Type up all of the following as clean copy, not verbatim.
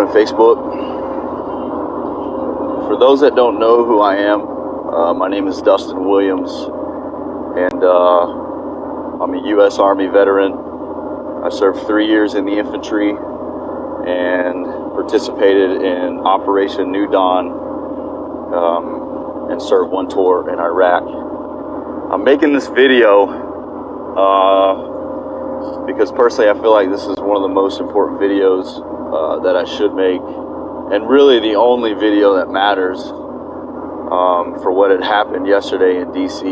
morning, Facebook. For those that don't know who I am, my name is Dustin Williams, and I'm a U.S. Army veteran. I served 3 years in the infantry and participated in Operation New Dawn and served 1 tour in Iraq. I'm making this video because personally I feel like this is one of the most important videos that I should make, and really the only video that matters for what had happened yesterday in DC.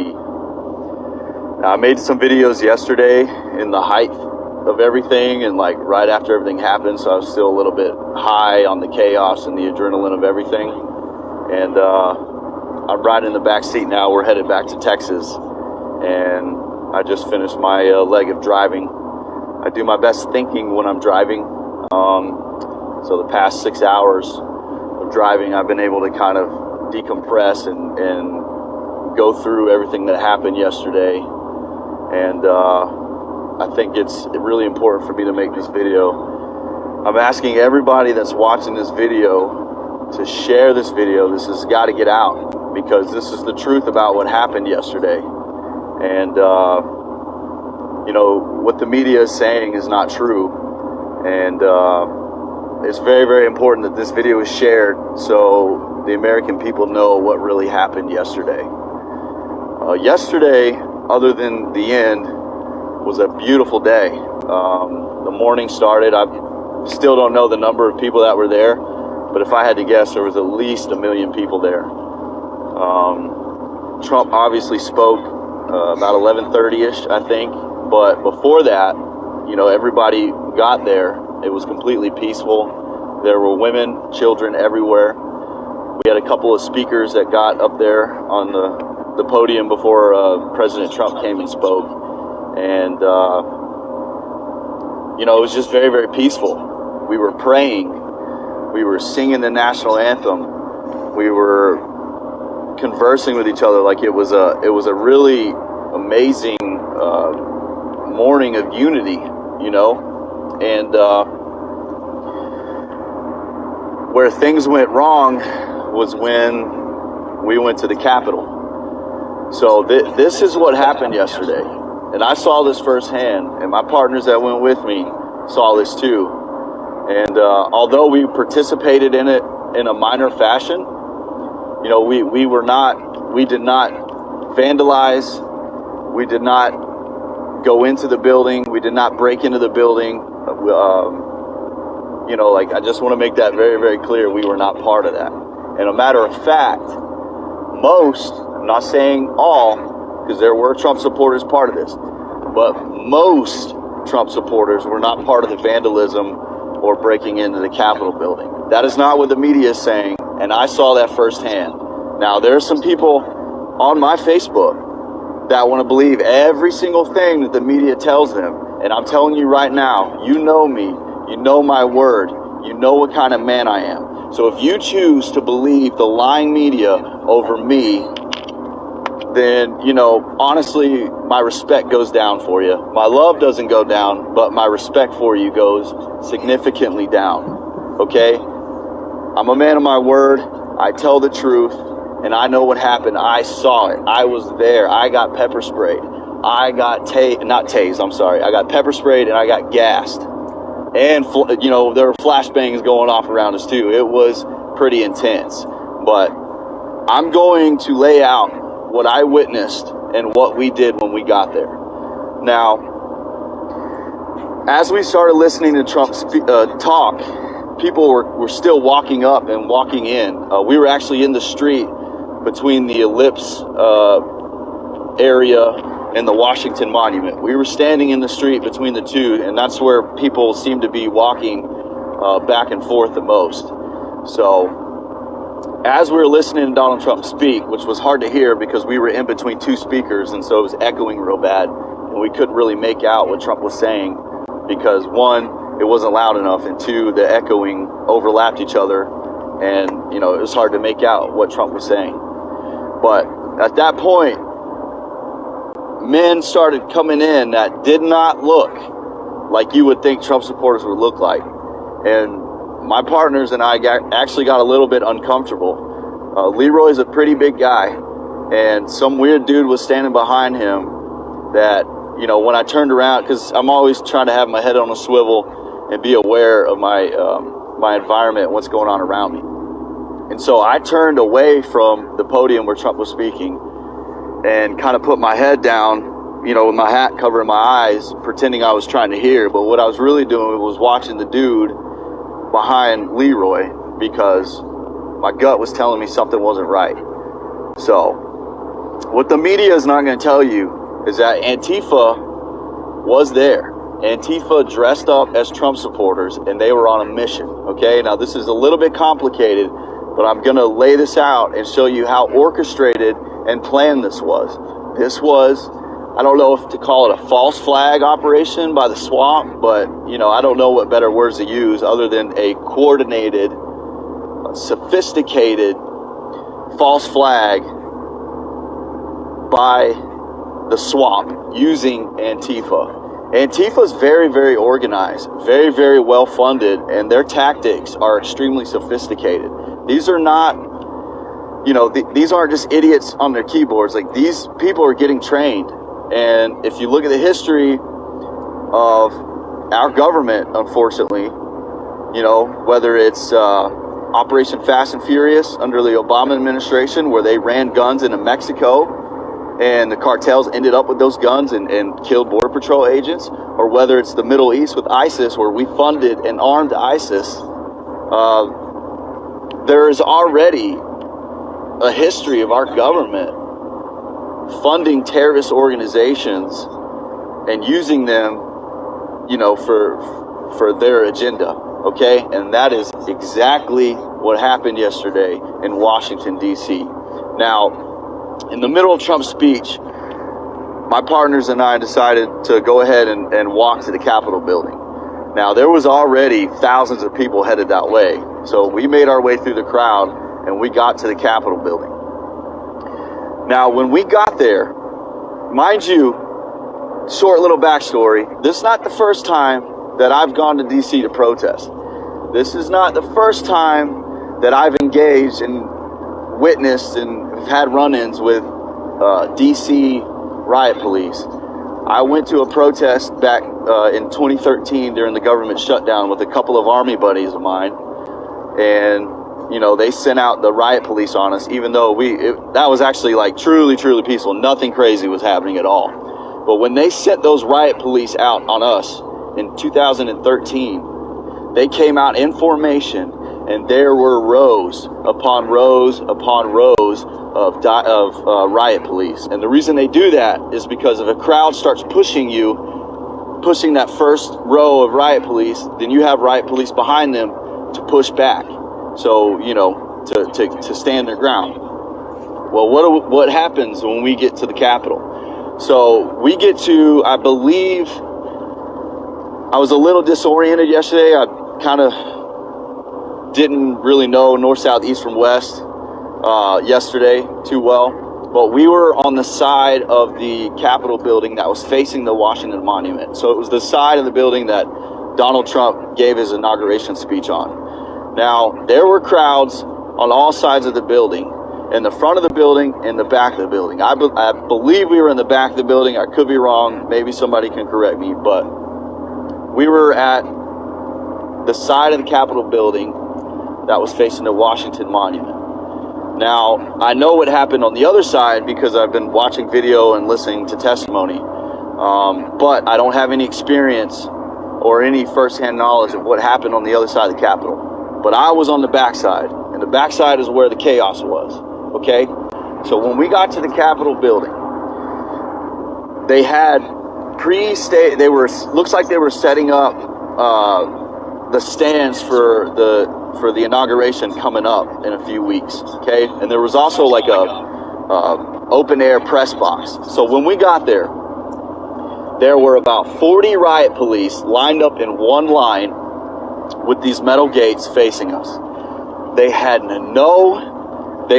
Now, I made some videos yesterday in the height of everything and like right after everything happened, so I was still a little bit high on the chaos and the adrenaline of everything. And I'm riding in the back seat now. We're headed back to Texas, and I just finished my leg of driving. I do my best thinking when I'm driving. So the past 6 hours of driving, I've been able to kind of decompress and go through everything that happened yesterday. And I think it's really important for me to make this video. I'm asking everybody that's watching this video to share this video. This has got to get out, because this is the truth about what happened yesterday. And you know, what the media is saying is not true. And it's very, very important that this video is shared so the American people know what really happened yesterday. Yesterday, other than the end, was a beautiful day. The morning started. I still don't know the number of people that were there, but if I had to guess, there was at least 1 million people there. Trump obviously spoke about 11:30ish, I think. But before that, you know, everybody got there. It was completely peaceful. There were women, children everywhere. We had a couple of speakers that got up there on the podium before President Trump came and spoke. And, you know, it was just very, very peaceful. We were praying. We were singing the national anthem. We were conversing with each other like it was a really amazing morning of unity, you know. And where things went wrong was when we went to the Capitol. So this is what happened yesterday, and I saw this firsthand, and my partners that went with me saw this too. And although we participated in it in a minor fashion, you know, we did not vandalize, we did not go into the building, we did not break into the building. You know, like, I just want to make that very, very clear. We were not part of that. And a matter of fact, most, I'm not saying all, because there were Trump supporters part of this, but most Trump supporters were not part of the vandalism or breaking into the Capitol building. That is not what the media is saying, and I saw that firsthand. Now, there are some people on my Facebook that want to believe every single thing that the media tells them. And I'm telling you right now, you know me, you know my word, you know what kind of man I am. So if you choose to believe the lying media over me, then, you know, honestly, my respect goes down for you. My love doesn't go down, but my respect for you goes significantly down, okay? I'm a man of my word. I tell the truth, and I know what happened. I saw it. I was there. I got pepper sprayed. I got I got pepper sprayed, and I got gassed. And, you know, there were flashbangs going off around us too. It was pretty intense. But I'm going to lay out what I witnessed and what we did when we got there. Now, as we started listening to Trump talk, people were still walking up and walking in. We were actually in the street between the Ellipse area and the Washington Monument. We were standing in the street between the two, and that's where people seem to be walking back and forth the most. So as we were listening to Donald Trump speak, which was hard to hear because we were in between two speakers, and so it was echoing real bad, and we couldn't really make out what Trump was saying because, one, it wasn't loud enough, and two, the echoing overlapped each other, and, you know, it was hard to make out what Trump was saying. But at that point, men started coming in that did not look like you would think Trump supporters would look like. And my partners and I actually got a little bit uncomfortable. Leroy's a pretty big guy, and some weird dude was standing behind him that, you know, when I turned around, because I'm always trying to have my head on a swivel and be aware of my my environment and what's going on around me. And so I turned away from the podium where Trump was speaking and kind of put my head down, you know, with my hat covering my eyes, pretending I was trying to hear. But what I was really doing was watching the dude behind Leroy, because my gut was telling me something wasn't right. So what the media is not going to tell you is that Antifa was there. Antifa dressed up as Trump supporters, and they were on a mission. Okay, now this is a little bit complicated, but I'm going to lay this out and show you how orchestrated and planned this was. This was, I don't know if to call it a false flag operation by the swamp, but, you know, I don't know what better words to use other than a coordinated, sophisticated false flag by the swamp using Antifa. Antifa is very, very organized, very, very well funded, and their tactics are extremely sophisticated. These are not, you know, these aren't just idiots on their keyboards. Like, these people are getting trained. And if you look at the history of our government, unfortunately, you know, whether it's Operation Fast and Furious under the Obama administration, where they ran guns into Mexico and the cartels ended up with those guns and killed Border Patrol agents, or whether it's the Middle East with ISIS, where we funded and armed ISIS, there is already a history of our government funding terrorist organizations and using them, you know, for their agenda. Okay, and that is exactly what happened yesterday in Washington, D.C. Now, in the middle of Trump's speech, my partners and I decided to go ahead and walk to the Capitol building. Now, there was already thousands of people headed that way, so we made our way through the crowd and we got to the Capitol building. Now, when we got there, mind you, short little backstory, this is not the first time that I've gone to D.C. to protest. This is not the first time that I've engaged and witnessed and had run-ins with D.C. riot police. I went to a protest back in 2013 during the government shutdown with a couple of Army buddies of mine, and you know, they sent out the riot police on us, even though that was actually like truly peaceful. Nothing crazy was happening at all. But when they sent those riot police out on us in 2013, they came out in formation, and there were rows upon rows upon rows of riot police. And the reason they do that is because if a crowd starts pushing that first row of riot police, then you have riot police behind them to push back. So, you know, to stand their ground. Well, what happens when we get to the Capitol? So we get to, I believe, I was a little disoriented yesterday. I kind of didn't really know north, south, east from west yesterday too well. But we were on the side of the Capitol building that was facing the Washington Monument. So it was the side of the building that Donald Trump gave his inauguration speech on. Now, there were crowds on all sides of the building, in the front of the building, in the back of the building. I believe we were in the back of the building. I could be wrong. Maybe somebody can correct me, but we were at the side of the Capitol building that was facing the Washington Monument. Now, I know what happened on the other side because I've been watching video and listening to testimony, but I don't have any experience or any firsthand knowledge of what happened on the other side of the Capitol. But I was on the backside, and the backside is where the chaos was, okay? So when we got to the Capitol building, they had looks like they were setting up the stands for the inauguration coming up in a few weeks, okay? And there was also like a open air press box. So when we got there were about 40 riot police lined up in one line with these metal gates facing us. They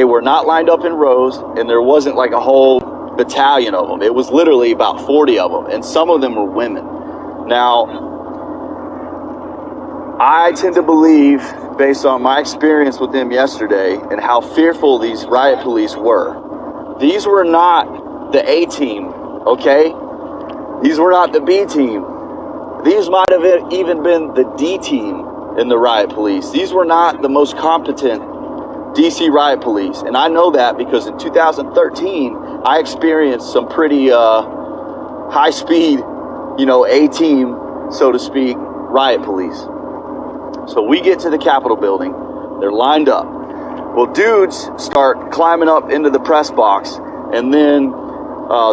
were not lined up in rows, and there wasn't like a whole battalion of them. It was literally about 40 of them, and some of them were women. Now, I tend to believe, based on my experience with them yesterday and how fearful these riot police were, these were not the A team, okay? These were not the B team. These might have even been the D team in the riot police. These were not the most competent DC riot police. And I know that because in 2013, I experienced some pretty high speed, A team, so to speak, riot police. So we get to the Capitol building, they're lined up. Well, dudes start climbing up into the press box, and then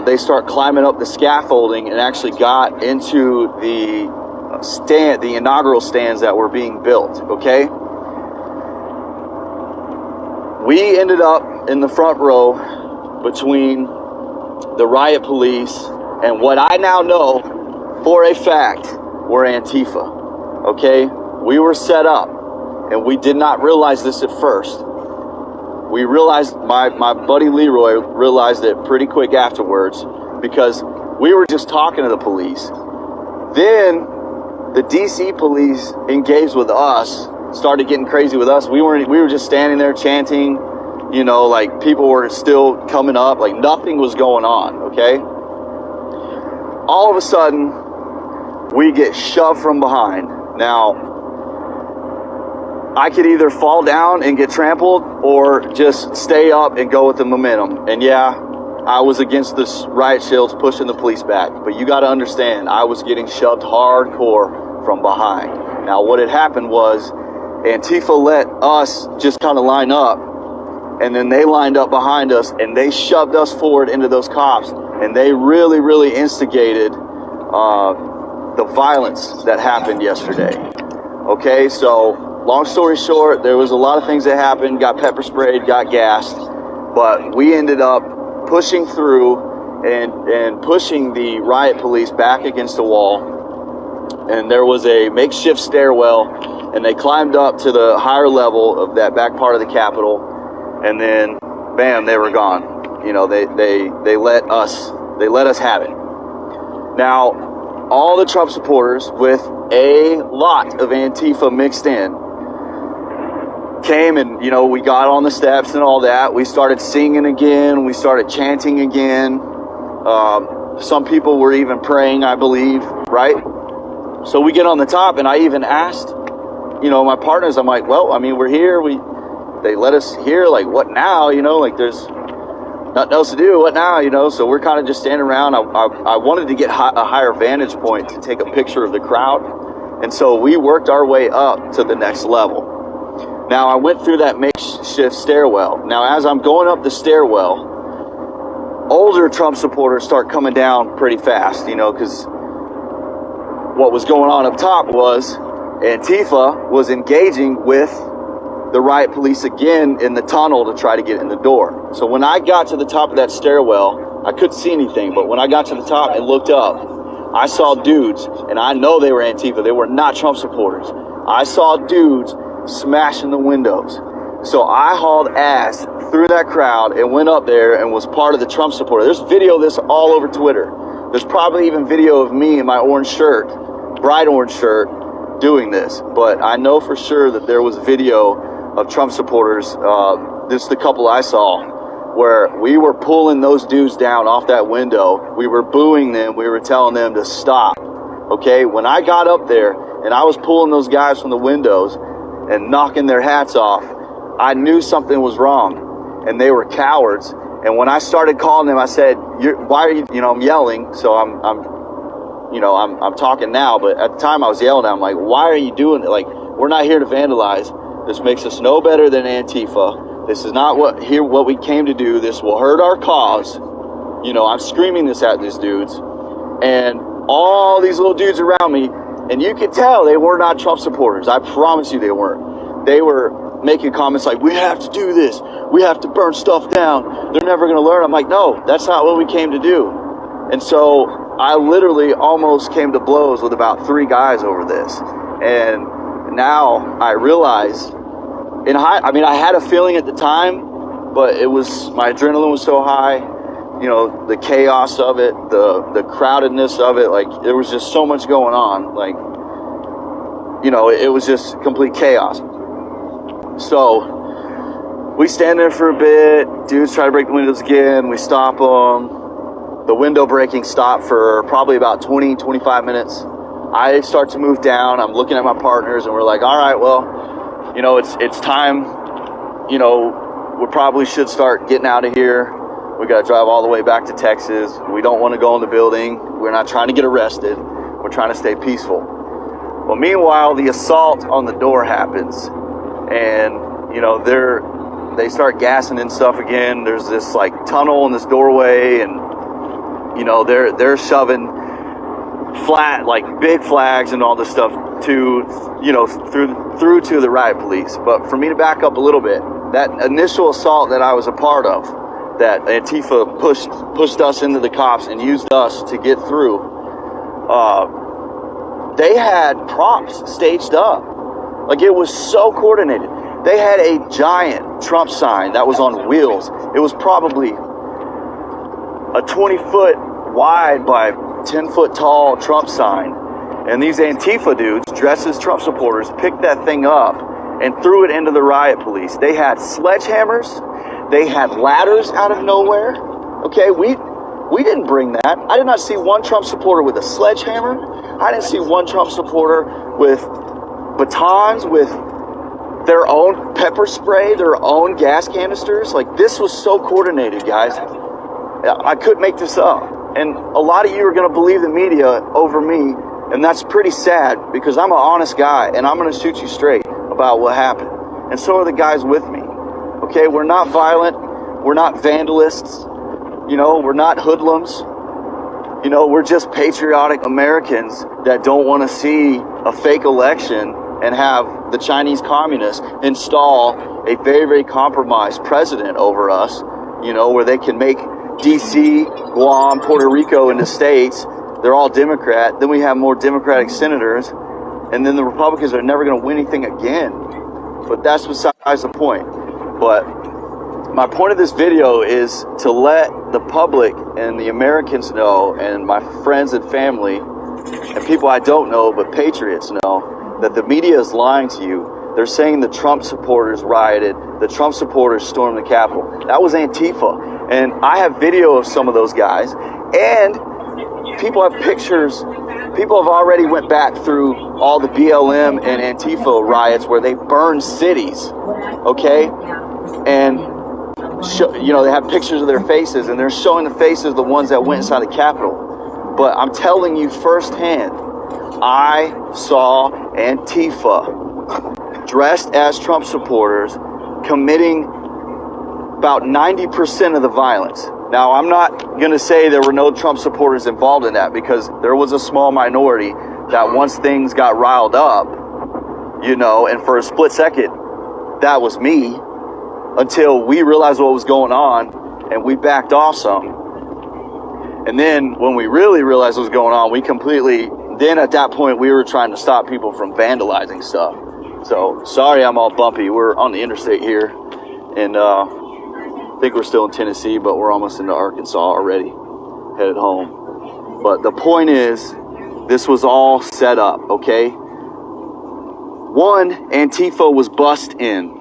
they start climbing up the scaffolding and actually got into the inaugural stands that were being built, okay? We ended up in the front row between the riot police and what I now know for a fact were Antifa, okay? We were set up, and we did not realize this at first. We realized, my buddy Leroy realized it pretty quick afterwards, because we were just talking to the police. Then the DC police engaged with us, started getting crazy with us. We were just standing there chanting, like people were still coming up, like nothing was going on, okay? All of a sudden, we get shoved from behind. Now, I could either fall down and get trampled or just stay up and go with the momentum. And yeah, I was against the riot shields pushing the police back. But you got to understand, I was getting shoved hardcore from behind. Now, what had happened was Antifa let us just kind of line up, and then they lined up behind us, and they shoved us forward into those cops, and they really, really instigated the violence that happened yesterday. Okay, so long story short, there was a lot of things that happened, got pepper sprayed, got gassed, but we ended up pushing through and pushing the riot police back against the wall. And there was a makeshift stairwell, and they climbed up to the higher level of that back part of the Capitol, and then bam, they were gone. They let us have it. Now, all the Trump supporters, with a lot of Antifa mixed in, came and, we got on the steps and all that. We started singing again. We started chanting again. Some people were even praying, I believe, right? So we get on the top, and I even asked, my partners, I'm like, well, I mean, we're here. They let us here. Like, what now? Like there's nothing else to do. What now? So we're kind of just standing around. I wanted to get a higher vantage point to take a picture of the crowd. And so we worked our way up to the next level. Now, I went through that makeshift stairwell. Now, as I'm going up the stairwell, older Trump supporters start coming down pretty fast, because what was going on up top was Antifa was engaging with the riot police again in the tunnel to try to get in the door. So when I got to the top of that stairwell, I couldn't see anything, but when I got to the top and looked up, I saw dudes, and I know they were Antifa. They were not Trump supporters. I saw dudes smashing the windows. So I hauled ass through that crowd and went up there and was part of the Trump supporter. There's video of this all over Twitter. There's probably even video of me in my orange shirt, bright orange shirt, doing this. But I know for sure that there was video of Trump supporters, just the couple I saw, where we were pulling those dudes down off that window. We were booing them. We were telling them to stop. Okay, when I got up there and I was pulling those guys from the windows and knocking their hats off, I knew something was wrong, and they were cowards. And when I started calling them, I said, "Why are you?" I'm yelling, so I'm talking now. But at the time, I was yelling. I'm like, "Why are you doing it? Like, we're not here to vandalize. This makes us no better than Antifa. This is not what we came to do. This will hurt our cause." I'm screaming this at these dudes, and all these little dudes around me, and you could tell they were not Trump supporters. I promise you they weren't. They were making comments like, "We have to do this. We have to burn stuff down. They're never going to learn." I'm like, no, that's not what we came to do. And so I literally almost came to blows with about 3 guys over this. And now I realize, I had a feeling at the time, but my adrenaline was so high, the chaos of it, the crowdedness of it, like there was just so much going on. Like, you know, it was just complete chaos. So we stand there for a bit. Dudes try to break the windows again. We stop them. The window breaking stopped for probably about 20, 25 minutes. I start to move down. I'm looking at my partners, and we're like, all right, well, you know, it's time. You know, we probably should start getting out of here. We got to drive all the way back to Texas. We don't want to go in the building. We're not trying to get arrested. We're trying to stay peaceful. Well, meanwhile, the assault on the door happens, and, you know, they start gassing and stuff again. There's this like tunnel in this doorway, and, you know, they're shoving flat, like big flags and all this stuff to, you know, through to the riot police. But for me to back up a little bit, that initial assault that I was a part of, that Antifa pushed us into the cops and used us to get through, they had props staged up. Like, it was so coordinated. They had a giant Trump sign that was on wheels. It was probably a 20-foot wide by 10-foot tall Trump sign. And these Antifa dudes dressed as Trump supporters picked that thing up and threw it into the riot police. They had sledgehammers. They had ladders out of nowhere. Okay, we didn't bring that. I did not see one Trump supporter with a sledgehammer. I didn't see one Trump supporter with batons, with their own pepper spray, their own gas canisters. Like, this was so coordinated, guys. I couldn't make this up. And a lot of you are going to believe the media over me, and that's pretty sad, because I'm an honest guy, and I'm going to shoot you straight about what happened. And so are the guys with me. Okay, we're not violent. We're not vandalists. You know, we're not hoodlums. You know, we're just patriotic Americans that don't want to see a fake election and have the Chinese communists install a very, very compromised president over us, you know, where they can make DC, Guam, Puerto Rico into states. They're all Democrat. Then we have more Democratic senators, and then the Republicans are never going to win anything again. But that's besides the point. But my point of this video is to let the public and the Americans know, and my friends and family, and people I don't know, but patriots know, that the media is lying to you. They're saying the Trump supporters rioted, the Trump supporters stormed the Capitol. That was Antifa. And I have video of some of those guys. And people have pictures. People have already went back through all the BLM and Antifa riots where they burned cities. Okay? And, you know, they have pictures of their faces, and they're showing the faces of the ones that went inside the Capitol. But I'm telling you firsthand, I saw Antifa dressed as Trump supporters committing about 90% of the violence. Now, I'm not going to say there were no Trump supporters involved in that, because there was a small minority that once things got riled up, you know, and for a split second, that was me, until we realized what was going on and we backed off some. And then when we really realized what was going on, we completely, then at that point, we were trying to stop people from vandalizing stuff. So, sorry I'm all bumpy. We're on the interstate here, and I think we're still in Tennessee, but we're almost into Arkansas already, headed home. But the point is, this was all set up, okay? One, Antifa was bussed in.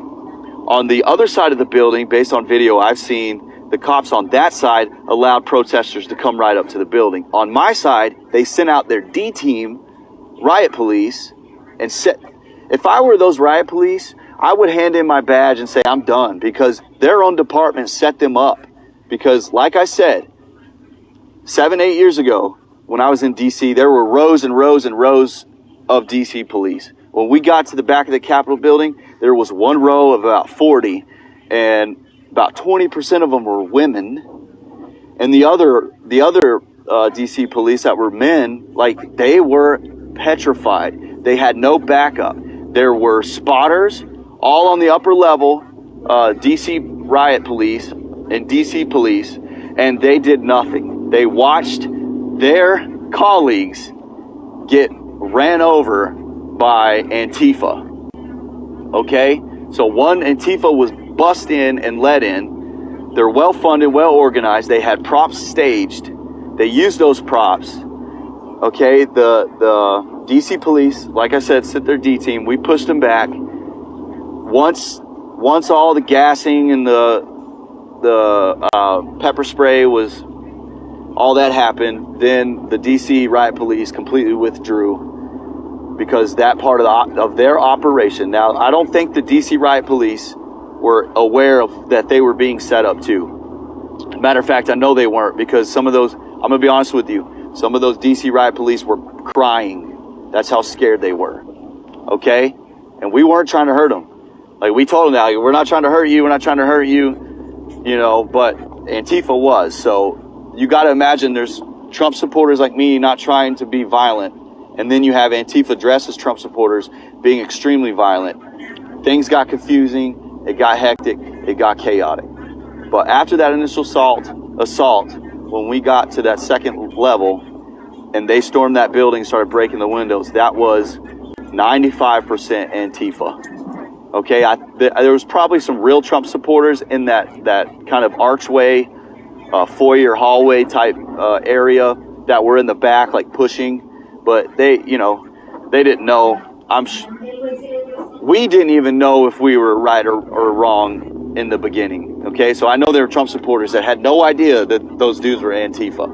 On the other side of the building, based on video I've seen, the cops on that side allowed protesters to come right up to the building. On my side, they sent out their D-team, riot police, and if I were those riot police, I would hand in my badge and say, I'm done, because their own department set them up. Because, like I said, 7-8 years ago, when I was in D.C., there were rows and rows and rows of D.C. police. When we got to the back of the Capitol building, there was one row of about 40, and about 20% of them were women. And the other D.C. police that were men, like, they were petrified. They had no backup. There were spotters all on the upper level, D.C. riot police and D.C. police, and they did nothing. They watched their colleagues get ran over by Antifa. Okay? So one, Antifa was bussed in and let in. They're well funded, well organized. They had props staged. They used those props. Okay? The DC police, like I said, sent their D team. We pushed them back. Once all the gassing and the pepper spray was, all that happened, then the DC riot police completely withdrew because that part of their operation. Now, I don't think the DC riot police were aware of that they were being set up too. Matter of fact, I know they weren't, because some of those, I'm gonna be honest with you, some of those DC riot police were crying. That's how scared they were. Okay? And we weren't trying to hurt them. Like, we told them that, we're not trying to hurt you, we're not trying to hurt you, you know, but Antifa was. So you got to imagine there's Trump supporters like me not trying to be violent, and then you have Antifa dressed as Trump supporters being extremely violent. Things got confusing, it got hectic, it got chaotic. But after that initial assault, when we got to that second level and they stormed that building, started breaking the windows, that was 95% Antifa. Okay, there was probably some real Trump supporters in that kind of archway, foyer, hallway type area that were in the back, like pushing, but they didn't know. We didn't even know if we were right or wrong in the beginning. Okay, so I know there were Trump supporters that had no idea that those dudes were Antifa.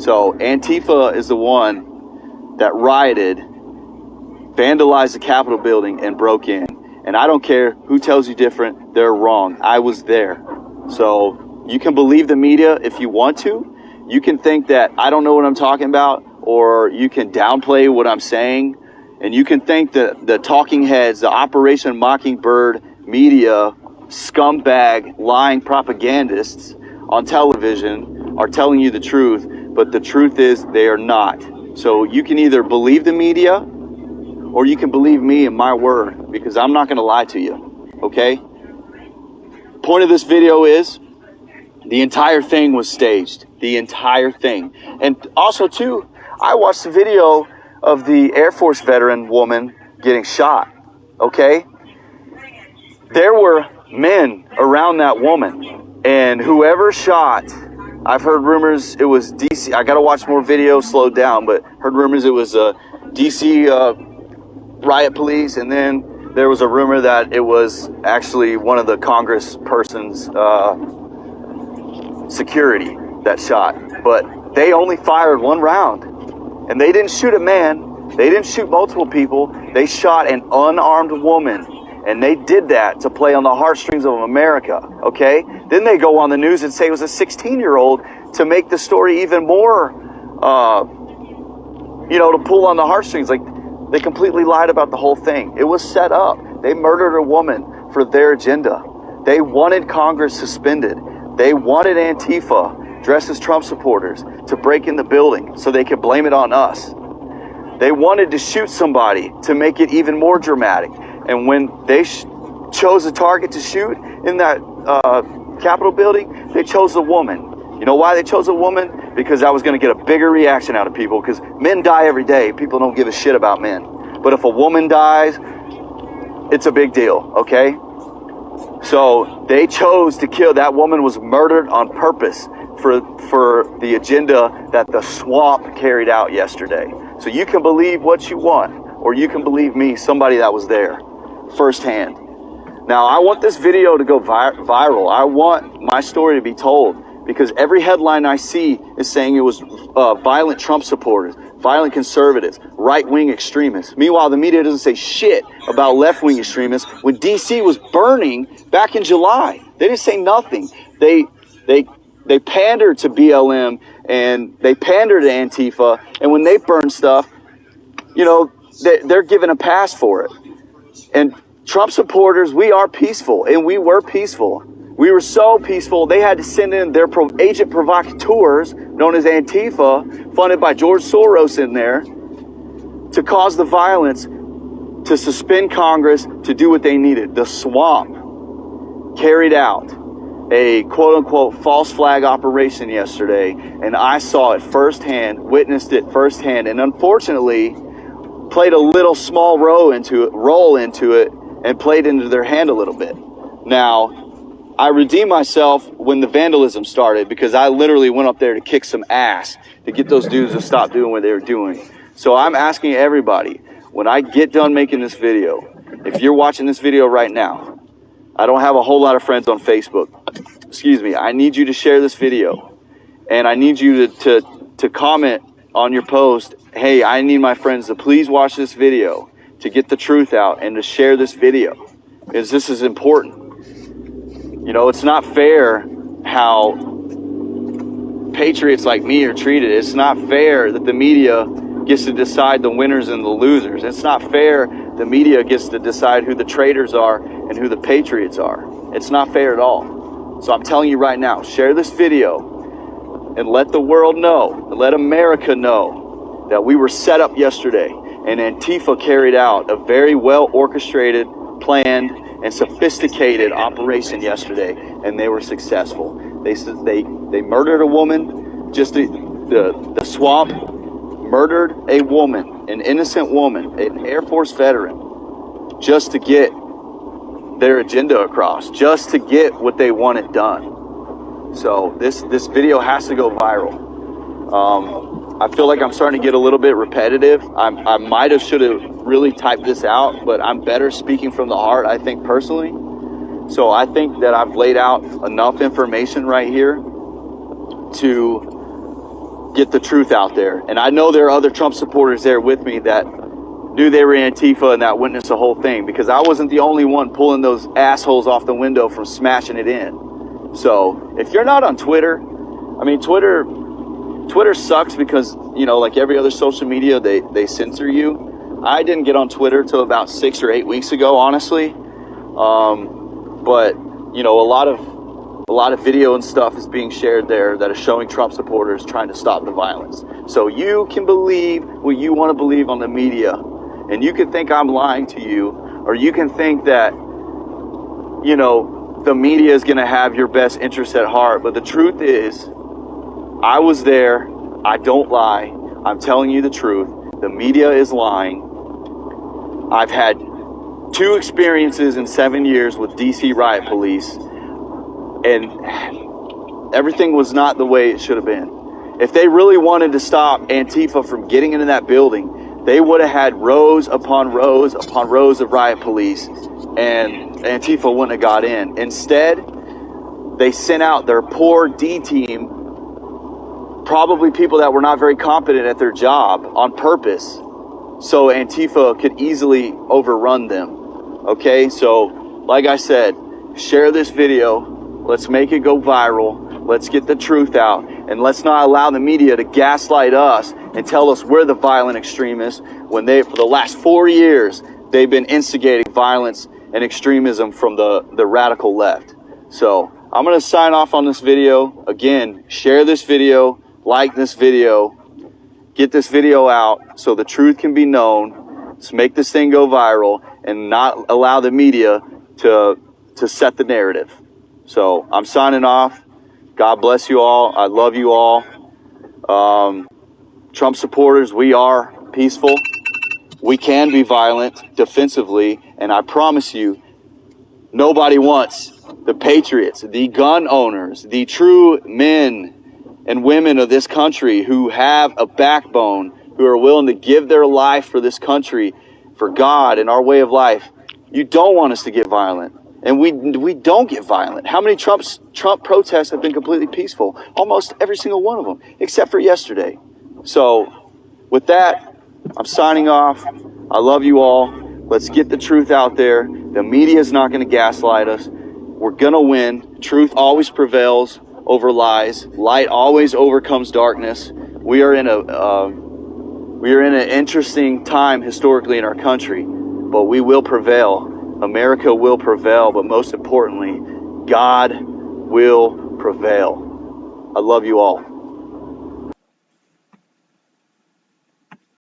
So Antifa is the one that rioted, vandalized the Capitol building, and broke in. And I don't care who tells you different, they're wrong. I was there. So you can believe the media if you want to. You can think that I don't know what I'm talking about, or you can downplay what I'm saying. And you can think that the talking heads, the Operation Mockingbird media, scumbag, lying propagandists on television are telling you the truth. But the truth is they are not. So you can either believe the media, or you can believe me and my word, because I'm not going to lie to you, okay? Point of this video is the entire thing was staged, the entire thing. And also, too, I watched the video of the Air Force veteran woman getting shot, okay? There were men around that woman, and whoever shot, I've heard rumors it was DC. I got to watch more videos, slowed down, but heard rumors it was DC riot police, and then there was a rumor that it was actually one of the Congress person's security that shot. But they only fired one round, and they didn't shoot a man, they didn't shoot multiple people, they shot an unarmed woman, and they did that to play on the heartstrings of America, okay? Then they go on the news and say it was a 16-year-old to make the story even more, to pull on the heartstrings. Like, they completely lied about the whole thing. It was set up. They murdered a woman for their agenda. They wanted Congress suspended. They wanted Antifa, dressed as Trump supporters, to break in the building so they could blame it on us. They wanted to shoot somebody to make it even more dramatic. And when they chose a target to shoot in that Capitol building, they chose a woman. You know why they chose a woman? Because that was going to get a bigger reaction out of people, because men die every day. People don't give a shit about men. But if a woman dies, it's a big deal, okay? So they chose to kill. That woman was murdered on purpose for the agenda that the swamp carried out yesterday. So you can believe what you want, or you can believe me, somebody that was there firsthand. Now, I want this video to go viral. I want my story to be told, because every headline I see is saying it was violent Trump supporters, violent conservatives, right-wing extremists. Meanwhile, the media doesn't say shit about left-wing extremists. When DC was burning back in July, they didn't say nothing. They pandered to BLM, and they pandered to Antifa, and when they burn stuff, they're given a pass for it. And Trump supporters, we are peaceful, and we were peaceful. We were so peaceful, they had to send in their agent provocateurs, known as Antifa, funded by George Soros, in there to cause the violence, to suspend Congress, to do what they needed. The swamp carried out a quote-unquote false flag operation yesterday, and I saw it firsthand, witnessed it firsthand, and unfortunately played a little small role into it, and played into their hand a little bit. Now, I redeemed myself when the vandalism started, because I literally went up there to kick some ass to get those dudes to stop doing what they were doing. So I'm asking everybody, when I get done making this video, if you're watching this video right now, I don't have a whole lot of friends on Facebook. Excuse me. I need you to share this video, and I need you to comment on your post, hey, I need my friends to please watch this video to get the truth out and to share this video, because this is important. You know, it's not fair how patriots like me are treated. It's not fair that the media gets to decide the winners and the losers. It's not fair the media gets to decide who the traitors are and who the patriots are. It's not fair at all. So I'm telling you right now, share this video and let the world know, let America know that we were set up yesterday and Antifa carried out a very well orchestrated, planned, and sophisticated operation yesterday, and they were successful. They murdered a woman. Just the swamp murdered a woman, an innocent woman, an Air Force veteran, just to get their agenda across, just to get what they wanted done. So this video has to go viral. I feel like I'm starting to get a little bit repetitive. I might have should have really typed this out, but I'm better speaking from the heart, I think, personally. So I think that I've laid out enough information right here to get the truth out there. And I know there are other Trump supporters there with me that knew they were Antifa and that witnessed the whole thing, because I wasn't the only one pulling those assholes off the window from smashing it in. So if you're not on Twitter, I mean, Twitter sucks because, you know, like every other social media, they censor you. I didn't get on Twitter till about 6 or 8 weeks ago, honestly. But you know, a lot of video and stuff is being shared there that is showing Trump supporters trying to stop the violence. So you can believe what you want to believe on the media, and you can think I'm lying to you, or you can think that, you know, the media is going to have your best interest at heart. But the truth is, I was there. I don't lie. I'm telling you the truth. The media is lying. I've had 2 experiences in 7 years with DC riot police, and everything was not the way it should have been. If they really wanted to stop Antifa from getting into that building, they would have had rows upon rows upon rows of riot police, and Antifa wouldn't have got in. Instead, they sent out their poor D team, probably people that were not very competent at their job, on purpose, so Antifa could easily overrun them. Okay, so like I said, share this video. Let's make it go viral. Let's get the truth out, and let's not allow the media to gaslight us and tell us we're the violent extremists when for the last 4 years, they've been instigating violence and extremism from the radical left. So I'm going to sign off on this video. Again, share this video, like this video, get this video out so the truth can be known. Let's make this thing go viral and not allow the media to set the narrative. So I'm signing off. God bless you all. I love you all. Trump supporters, we are peaceful. We can be violent defensively, and I promise you, nobody wants the patriots, the gun owners, the true men and women of this country who have a backbone, who are willing to give their life for this country, for God and our way of life. You don't want us to get violent, and we don't get violent. How many Trump protests have been completely peaceful? Almost every single one of them, except for yesterday. So with that, I'm signing off. I love you all. Let's get the truth out there. The media is not going to gaslight us. We're going to win. Truth always prevails over lies. Light always overcomes darkness. We are in an interesting time historically in our country, but we will prevail. America will prevail, but most importantly, God will prevail. I love you all.